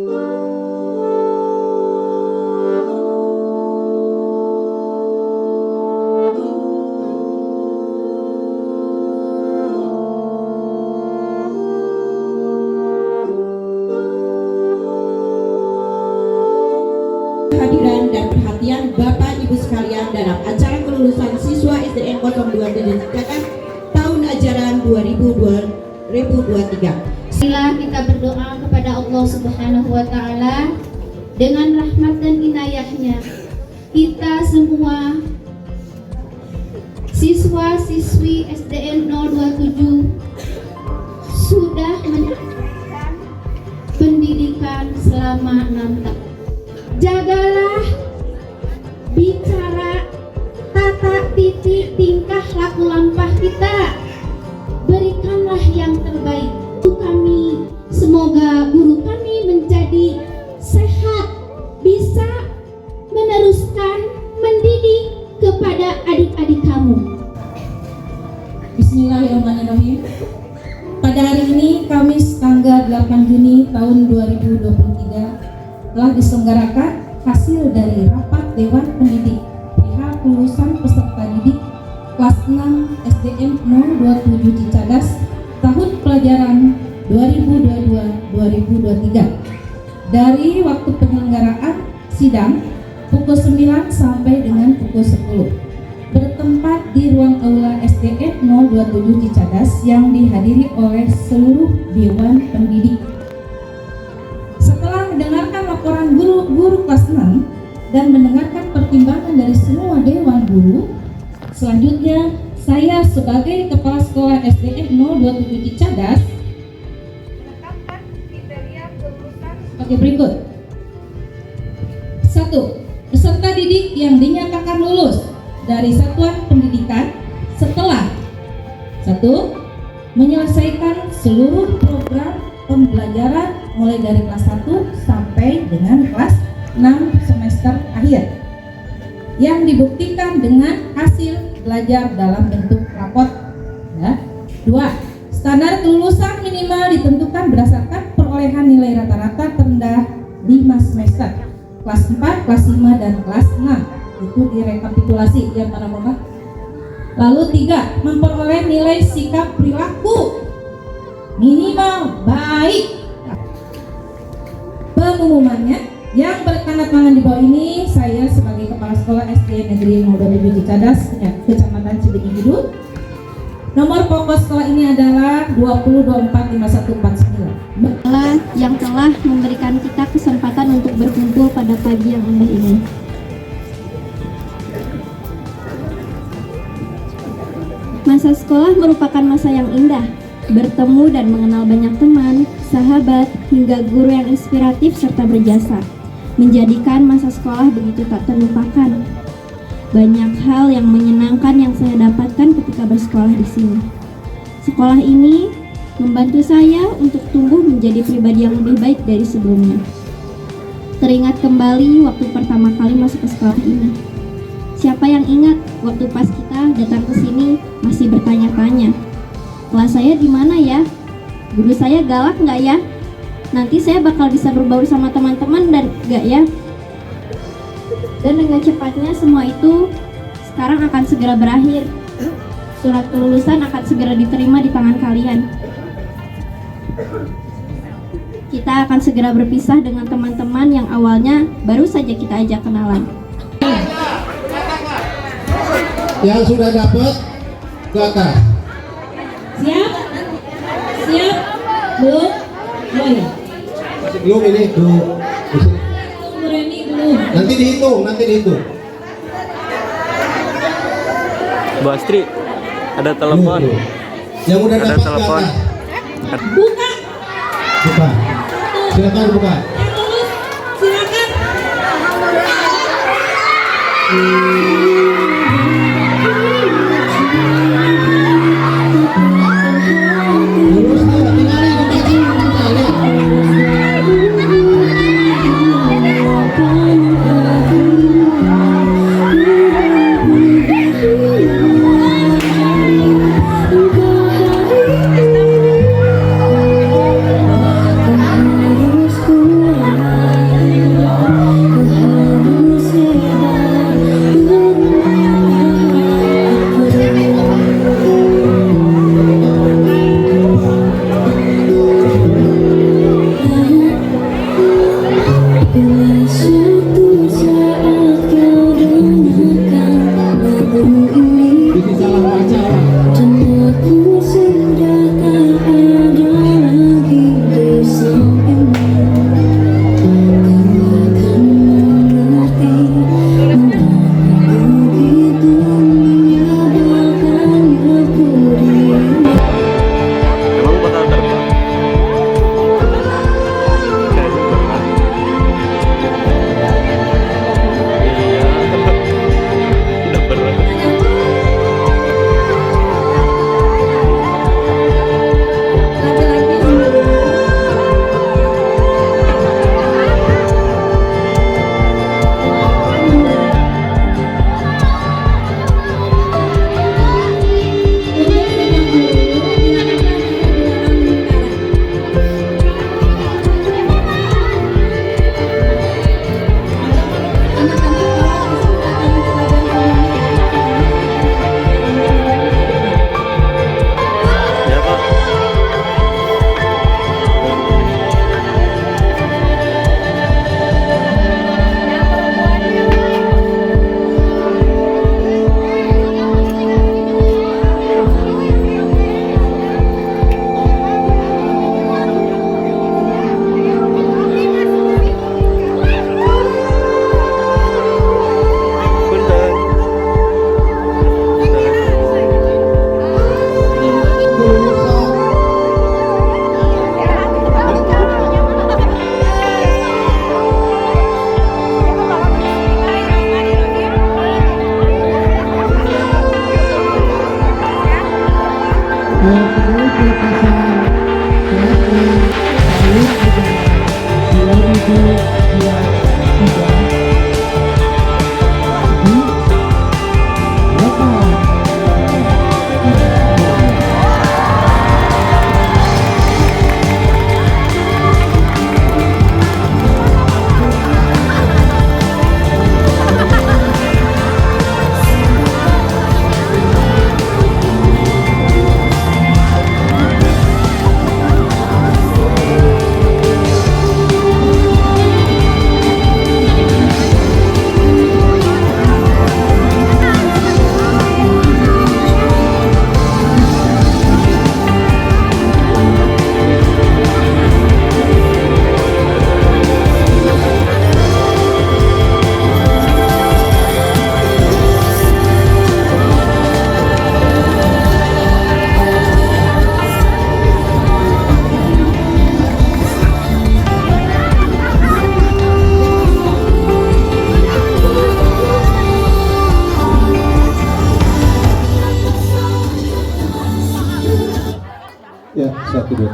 Kehadiran dan perhatian Bapak Ibu sekalian dalam acara kelulusan siswa SDN 02 Deden tahun ajaran 2023. Marilah kita berdoa kepada Allah Subhanahu wa taala. Dengan rahmat dan inayahnya, kita semua siswa-siswi SDN 027 sudah mendapatkan pendidikan selama 6 tahun. Jagalah bicara, tata titi, tingkah laku lampah kita. Berikanlah yang terbaik untuk kami. Semoga guru kami menjadi sehat, bisa meneruskan mendidik kepada adik-adik kamu. Bismillahirrahmanirrahim. Pada hari ini, Kamis tanggal 8 Juni tahun 2023, telah diselenggarakan hasil dari rapat Dewan Pendidik perihal kelulusan peserta didik kelas 6 SDN 027 Cicadas tahun pelajaran 2022-2023. Dari waktu penyelenggaraan sidang pukul 9 sampai dengan pukul 10, bertempat di ruang aula SDN 027 Cicadas yang dihadiri oleh seluruh Dewan Pendidik. Setelah mendengarkan laporan guru-guru kelas 6 dan mendengarkan pertimbangan dari semua dewan guru, selanjutnya saya sebagai Kepala Sekolah SDN 027 Cicadas menetapkan kriteria kelulusan sebagai berikut. 1. Peserta didik yang dinyatakan lulus dari satuan pendidikan setelah 1. Menyelesaikan seluruh program pembelajaran mulai dari kelas 1 sampai dengan kelas 6 semester akhir yang dibuktikan dengan hasil belajar dalam bentuk raport. 2. Standar kelulusan minimal ditentukan berdasarkan perolehan nilai rata-rata terendah 5 semester, kelas 4, kelas 5, dan kelas 6. Itu direkapitulasi yang mana Bapak. Lalu 3. Memperoleh nilai sikap perilaku minimal baik. Pengumumannya yang bertanda tangan di bawah ini saya sebagai Kepala Sekolah SDN Negeri 027 Cicadas, Kecamatan Cibenying Kidul. Nomor pokok sekolah ini adalah 20245149. Yang telah memberikan kita kesempatan untuk berkumpul pada pagi yang indah ini. Masa sekolah merupakan masa yang indah. Bertemu dan mengenal banyak teman, sahabat, hingga guru yang inspiratif serta berjasa, menjadikan masa sekolah begitu tak terlupakan. Banyak hal yang menyenangkan yang saya dapatkan ketika bersekolah di sini. Sekolah ini membantu saya untuk tumbuh menjadi pribadi yang lebih baik dari sebelumnya. Teringat kembali waktu pertama kali masuk ke sekolah ini. Siapa yang ingat waktu pas kita datang ke sini masih bertanya-tanya, kelas saya di mana ya? Guru saya galak nggak ya? Nanti saya bakal bisa berbaur sama teman-teman dan nggak ya? Dan dengan cepatnya semua itu sekarang akan segera berakhir. Surat kelulusan akan segera diterima di tangan kalian. Kita akan segera berpisah dengan teman-teman yang awalnya baru saja kita ajak kenalan. Yang sudah dapat ke atas. Siap? Siap? Belum? Belum ya? Belum ini tuh. Belum. Nanti dihitung. Bu Astri, ada telepon. Yang udah Ada dapat telepon. ke atas. Buka. Buka. Silakan buka. Yang lulus, silakan. Lulus nih, tinggalin bagi Ya, 1, 2, 3.